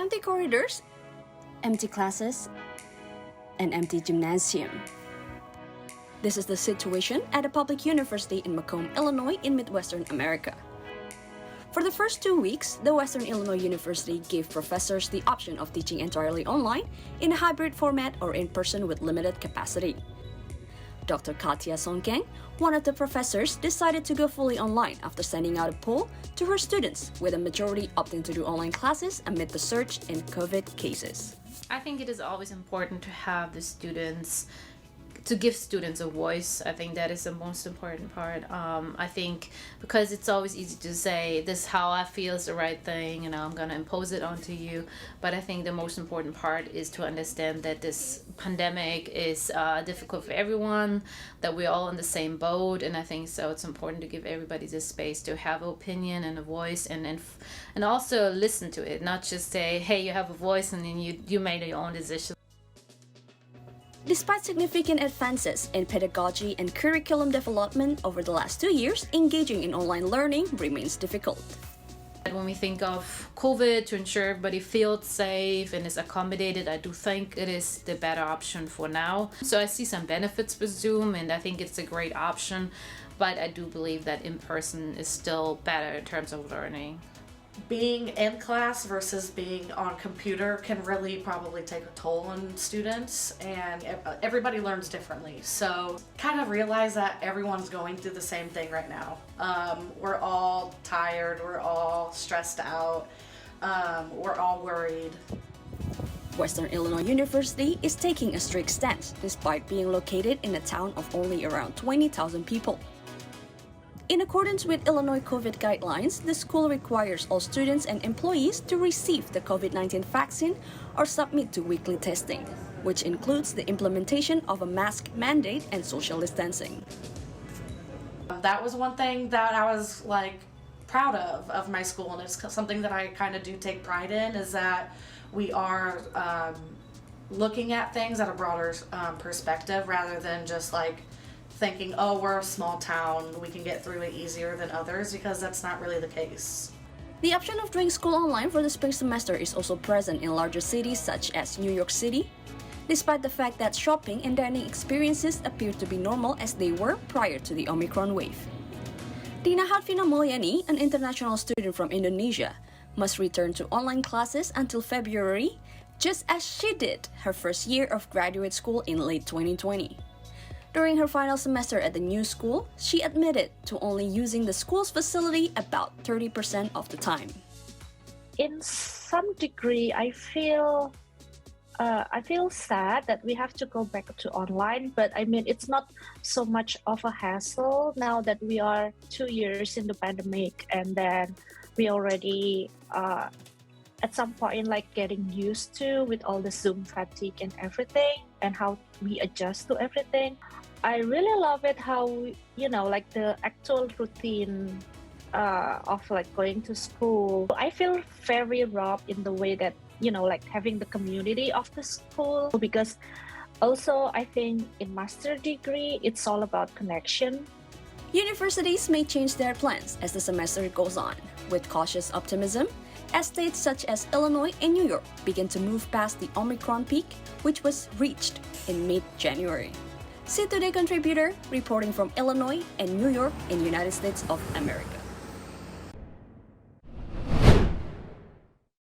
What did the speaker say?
empty corridors, empty classes, and empty gymnasium. This is the situation at a public university in Macomb, Illinois in Midwestern America. For the first 2 weeks, the Western Illinois University gave professors the option of teaching entirely online, in a hybrid format, or in person with limited capacity. Dr. Katia Songkang, one of the professors, decided to go fully online after sending out a poll to her students, with a majority opting to do online classes amid the surge in COVID cases. I think it is always important to have the students, to give students a voice. I think that is the most important part. I think because it's always easy to say, this is how I feel is the right thing, and I'm gonna impose it onto you. But I think the most important part is to understand that this pandemic is difficult for everyone, that we're all in the same boat, and I think so it's important to give everybody this space to have an opinion and a voice, and also listen to it, not just say, hey, you have a voice and then you made your own decision. Despite significant advances in pedagogy and curriculum development over the last 2 years, engaging in online learning remains difficult. When we think of COVID, to ensure everybody feels safe and is accommodated, I do think it is the better option for now. So I see some benefits with Zoom, and I think it's a great option, but I do believe that in person is still better in terms of learning. Being in class versus being on computer can really probably take a toll on students, and everybody learns differently. So kind of realize that everyone's going through the same thing right now. We're all tired, we're all stressed out, we're all worried. Western Illinois University is taking a strict stance despite being located in a town of only around 20,000 people. In accordance with Illinois COVID guidelines, the school requires all students and employees to receive the COVID-19 vaccine or submit to weekly testing, which includes the implementation of a mask mandate and social distancing. That was one thing that I was proud of my school, and it's something that I kind of do take pride in, is that we are looking at things at a broader perspective rather than just thinking, oh, we're a small town, we can get through it easier than others, because that's not really the case. The option of doing school online for the spring semester is also present in larger cities such as New York City, despite the fact that shopping and dining experiences appear to be normal as they were prior to the Omicron wave. Dina Harvina Mulyani, an international student from Indonesia, must return to online classes until February, just as she did her first year of graduate school in late 2020. During her final semester at the new school, she admitted to only using the school's facility about 30% of the time. In some degree, I feel sad that we have to go back to online, but I mean, it's not so much of a hassle now that we are 2 years in the pandemic, and then we already at some point getting used to with all the Zoom fatigue and everything, and how we adjust to everything. I really love it how, the actual routine of going to school. I feel very robbed in the way that, having the community of the school, because also I think in master degree, it's all about connection. Universities may change their plans as the semester goes on, with cautious optimism, as states such as Illinois and New York begin to move past the Omicron peak, which was reached in mid-January. See Today contributor reporting from Illinois and New York in the United States of America.